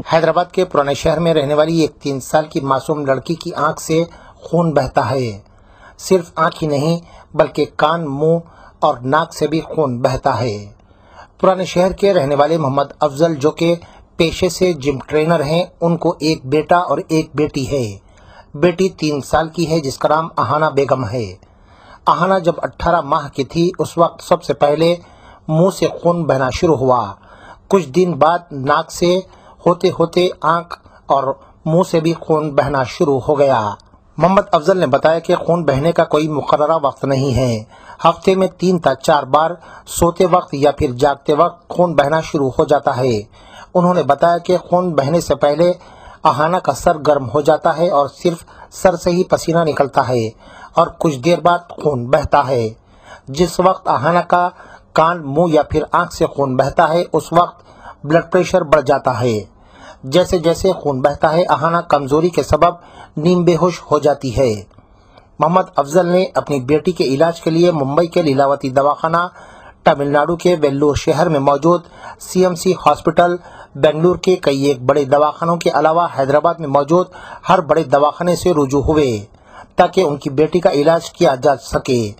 हैदराबाद के पुराने शहर में रहने वाली एक 3 साल की मासूम लड़की की आंख से खून बहता है। सिर्फ आंख ही नहीं बल्कि कान, मुंह और नाक से भी खून बहता है। पुराने शहर के रहने वाले मोहम्मद अफजल, जो कि पेशे से जिम ट्रेनर हैं, उनको एक बेटा और एक बेटी है। बेटी 3 साल की है जिसका नाम अहाना बेगम है। अहाना जब 18 माह की थी उस वक्त सबसे पहले मुंह से खून बहना शुरू हुआ। कुछ दिन बाद नाक से होते होते आंख और मुंह से भी खून बहना शुरू हो गया। मोहम्मद अफजल ने बताया कि खून बहने का कोई मुकर्ररा वक्त नहीं है। हफ्ते में 3 से 4 बार सोते वक्त या फिर जागते वक्त खून बहना शुरू हो जाता है। उन्होंने बताया कि खून बहने से पहले अहाना का सर गर्म हो जाता है और सिर्फ सर से ही पसीना निकलता है और कुछ देर बाद खून बहता है। जिस वक्त अहाना का कान, मुंह या फिर आंख से खून बहता है उस वक्त ब्लड प्रेशर बढ़ जाता है। जैसे जैसे खून बहता है अहाना कमजोरी के सबब नींद बेहोश हो जाती है। मोहम्मद अफजल ने अपनी बेटी के इलाज के लिए मुंबई के लीलावती दवाखाना, तमिलनाडु के वेल्लूर शहर में मौजूद सीएमसी हॉस्पिटल, बेंगलुरु के कई एक बड़े दवाखानों के अलावा हैदराबाद में मौजूद हर बड़े दवाखाने से रुजू हुए ताकि उनकी बेटी का इलाज किया जा सके,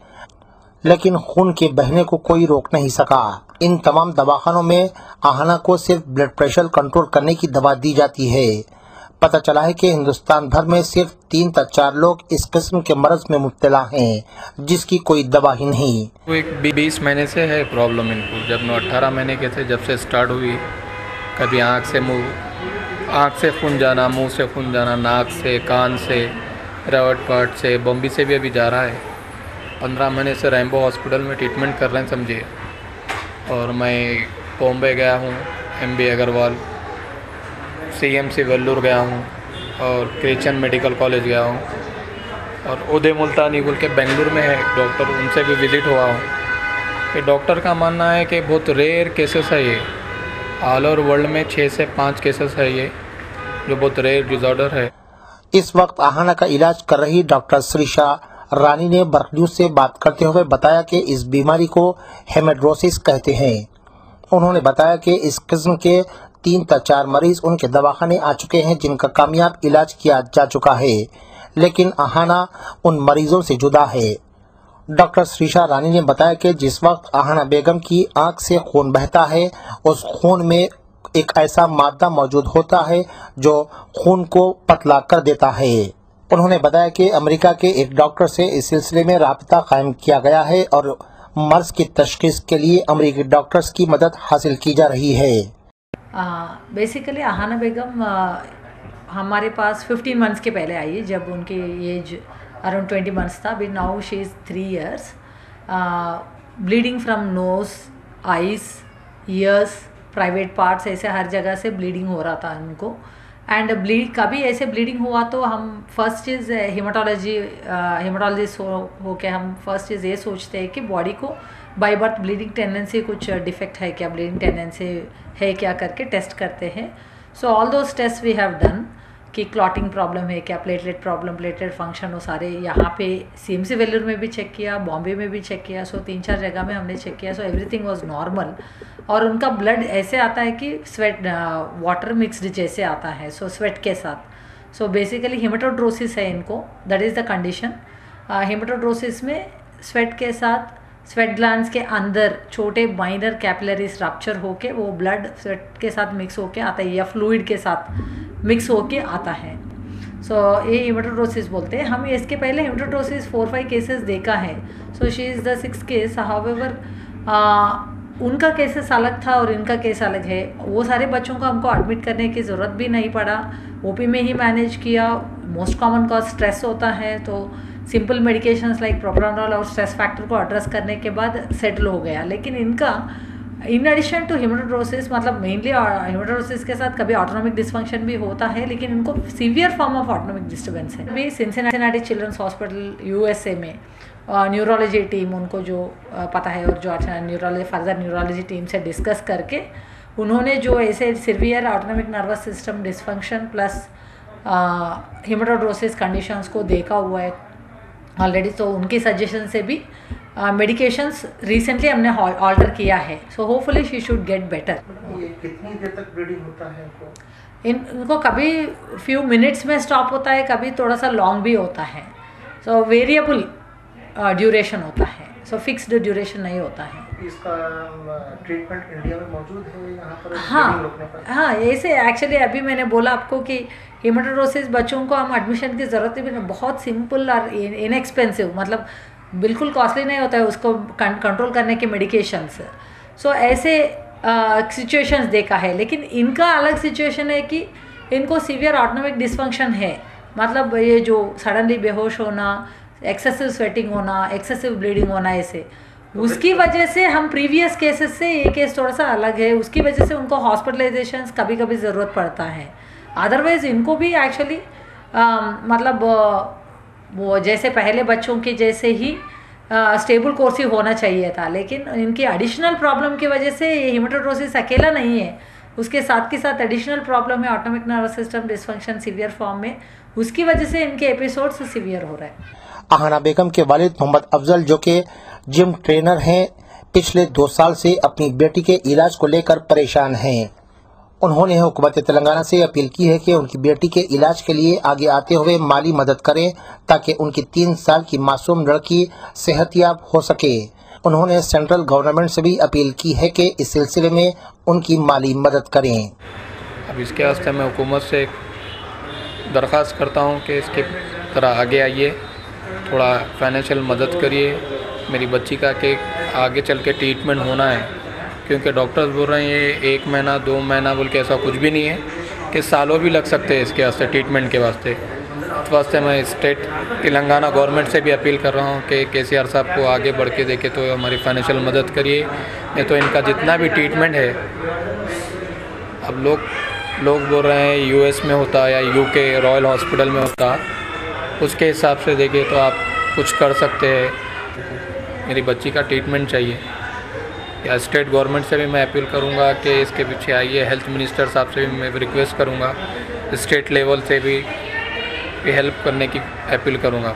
लेकिन खून के बहने को कोई रोक नहीं सका। इन तमाम दवाखानों में अहाना को सिर्फ ब्लड प्रेशर कंट्रोल करने की दवा दी जाती है। पता चला है कि हिंदुस्तान भर में सिर्फ 3 से 4 लोग इस किस्म के मर्ज में मुब्तला हैं जिसकी कोई दवा ही नहीं। वो एक 20 महीने से है प्रॉब्लम इनको। जब 18 महीने के थे, जब से स्टार्ट हुई, कभी आँख से खून जाना, मुंह से खून जाना, नाक से, कान से, रावट पार्ट से, बॉम्बे से भी अभी जा रहा है। 15 महीने से रैम्बो हॉस्पिटल में ट्रीटमेंट कर रहे हैं समझिए। और मैं बॉम्बे गया हूँ, MB अग्रवाल, CMC वेल्लूर गया हूँ और क्रिश्चियन मेडिकल कॉलेज गया हूँ और उदय मुल्तानी बोल के बेंगलुरु में है डॉक्टर, उनसे भी विज़िट हुआ हूँ। कि डॉक्टर का मानना है कि बहुत रेयर केसेस है ये, ऑल ओवर वर्ल्ड में 6 से 5 केसेस है ये, जो बहुत रेयर डिसऑर्डर है। इस वक्त अहाना का इलाज कर रही डॉक्टर श्रीषा रानी ने बर्क न्यूज से बात करते हुए बताया कि इस बीमारी को हेमेड्रोसिस कहते हैं। उन्होंने बताया कि इस किस्म के 3 से 4 मरीज उनके दवाखाने आ चुके हैं जिनका कामयाब इलाज किया जा चुका है, लेकिन अहाना उन मरीजों से जुदा है। डॉक्टर श्रीषा रानी ने बताया कि जिस वक्त अहाना बेगम की आंख से खून बहता है उस खून में एक ऐसा मादा मौजूद होता है जो खून को पतला कर देता है। उन्होंने बताया कि अमेरिका के एक डॉक्टर से इस सिलसिले में राब्ता कायम किया गया है और मर्ज की तशखीस के लिए अमेरिकी डॉक्टर्स की मदद हासिल की जा रही है। बेसिकली अहाना बेगम हमारे पास 15 मंथ्स के पहले आई, जब उनकी एज अराउंड 20 मंथ्स था। अभी now she is 3 years। Bleeding from knows, eyes, years, private parts, ऐसे हर जगह से ब्लीडिंग हो रहा था उनको। एंड कभी ऐसे ब्लीडिंग हुआ तो हम फर्स्ट चीज़ हेमाटोलॉजिस्ट हो के हम फर्स्ट चीज़ ये सोचते हैं कि बॉडी को बाय बर्थ ब्लीडिंग टेंडेंसी कुछ डिफेक्ट है क्या, ब्लीडिंग टेंडेंसी है क्या करके टेस्ट करते हैं। So all those test we have done कि क्लॉटिंग प्रॉब्लम है क्या, प्लेटलेट प्रॉब्लम, प्लेटलेट फंक्शन, वो सारे यहाँ पे CMC वेल्लूर में भी चेक किया, बॉम्बे में भी चेक किया। सो 3-4 जगह में हमने चेक किया। So everything was normal. और उनका ब्लड ऐसे आता है कि स्वेट वाटर मिक्सड जैसे आता है, सो स्वेट के साथ। सो बेसिकली हेमेटोड्रोसिस है इनको, दैट इज़ द कंडीशन। हेमेटोड्रोसिस में स्वेट के साथ स्वेट ग्लैंड्स के अंदर छोटे माइनर कैपिलरीज रप्चर होके वो ब्लड स्वेट के साथ मिक्स होके आता है या फ्लूइड के साथ मिक्स होके आता है। सो ये हेमेटोड्रोसिस बोलते हैं हम। इसके पहले हेमेटोड्रोसिस 4-5 केसेस देखा है। So she is the 6th case. However उनका केसेस अलग था और इनका केस अलग है। वो सारे बच्चों को हमको एडमिट करने की ज़रूरत भी नहीं पड़ा, OP में ही मैनेज किया। मोस्ट कॉमन कॉज स्ट्रेस होता है, तो सिंपल मेडिकेशंस लाइक प्रोप्रानोल और स्ट्रेस फैक्टर को एड्रेस करने के बाद सेटल हो गया। लेकिन इनका इन एडिशन टू हेमेटोड्रोसिस, मतलब मेनली हेमेटोड्रोसिस के साथ कभी ऑटोनॉमिक डिसफंक्शन भी होता है, लेकिन इनको severe form of autonomic disturbance है। अभी सिंसिनाटी चिल्ड्रंस हॉस्पिटल USA में न्यूरोलॉजी टीम उनको जो पता है और जो अच्छा फर्दर न्यूरोलॉजी टीम से डिस्कस करके उन्होंने जो ऐसे severe autonomic nervous system dysfunction plus hematohidrosis conditions को देखा हुआ है ऑलरेडी। तो उनकी सजेशन से भी मेडिकेशंस रिसेंटली हमने ऑल्टर किया है। So hopefully she should get better. ये कितनी देर तक ब्लीडिंग होता है? इनको कभी फ्यू मिनट्स में स्टॉप होता है, कभी थोड़ा सा लॉन्ग भी होता है। सो वेरिएबल ड्यूरेशन होता है, सो फिक्स्ड ड्यूरेशन नहीं होता है। इसका ट्रीटमेंट इंडिया में मौजूद है यहाँ पर? हाँ, ऐसे एक्चुअली अभी मैंने बोला आपको कि हेमाटोरोसिस बच्चों को हम एडमिशन की ज़रूरत भी नहीं, बहुत सिंपल और इनएक्सपेंसिव, मतलब बिल्कुल कॉस्टली नहीं होता है उसको कंट्रोल करने के मेडिकेशंस। सो ऐसे सिचुएशंस देखा है, लेकिन इनका अलग सिचुएशन है कि इनको सीवियर ऑटोनोमिक डिसफंक्शन है, मतलब ये जो सडनली बेहोश होना, एक्सेसिव स्वेटिंग होना, एक्सेसिव ब्लीडिंग होना, ऐसे उसकी वजह से हम प्रीवियस केसेस से ये केस थोड़ा सा अलग है, उसकी वजह से उनको हॉस्पिटलाइजेशंस कभी कभी ज़रूरत पड़ता है। अदरवाइज़ इनको भी एक्चुअली मतलब वो जैसे पहले बच्चों के जैसे ही स्टेबल कोर्स ही होना चाहिए था, लेकिन इनकी एडिशनल प्रॉब्लम की वजह से ये हेमाटोरोसिस अकेला नहीं है, उसके साथ के साथ एडिशनल प्रॉब्लम है autonomic nervous system dysfunction severe form में, उसकी वजह से इनके एपिसोड्स सीवियर हो रहे हैं। अहाना बेगम के वालिद मोहम्मद अफजल, जो कि जिम ट्रेनर हैं, पिछले 2 साल से अपनी बेटी के इलाज को लेकर परेशान हैं। उन्होंने हुकूमत तेलंगाना से अपील की है कि उनकी बेटी के इलाज के लिए आगे आते हुए माली मदद करें ताकि उनकी 3 साल की मासूम लड़की सेहतयाब हो सके। उन्होंने सेंट्रल गवर्नमेंट से भी अपील की है कि इस सिलसिले में उनकी माली मदद करें। अब इसके वास्ते मैं हुकूमत से दरख्वास्त करता हूँ कि इसके तरह आगे आइए, थोड़ा फाइनेंशियल मदद करिए मेरी बच्ची का, कि आगे चल के ट्रीटमेंट होना है, क्योंकि डॉक्टर्स बोल रहे हैं ये 1 महीना 2 महीना बोल के, ऐसा कुछ भी नहीं है कि सालों भी लग सकते हैं इसके वास्ते, ट्रीटमेंट के वास्ते। इस वास्ते मैं स्टेट तेलंगाना गवर्नमेंट से भी अपील कर रहा हूँ कि केसीआर साहब को आगे बढ़ के देखे तो हमारी फाइनेंशियल मदद करिए, नहीं तो इनका जितना भी ट्रीटमेंट है, अब लोग बोल रहे हैं यूएस में होता या यूके रॉयल हॉस्पिटल में होता, उसके हिसाब से देखें तो आप कुछ कर सकते हैं। मेरी बच्ची का ट्रीटमेंट चाहिए, या स्टेट गवर्नमेंट से भी मैं अपील करूंगा कि इसके पीछे आइए। हेल्थ मिनिस्टर साहब से भी मैं रिक्वेस्ट करूंगा, स्टेट लेवल से भी हेल्प करने की अपील करूंगा।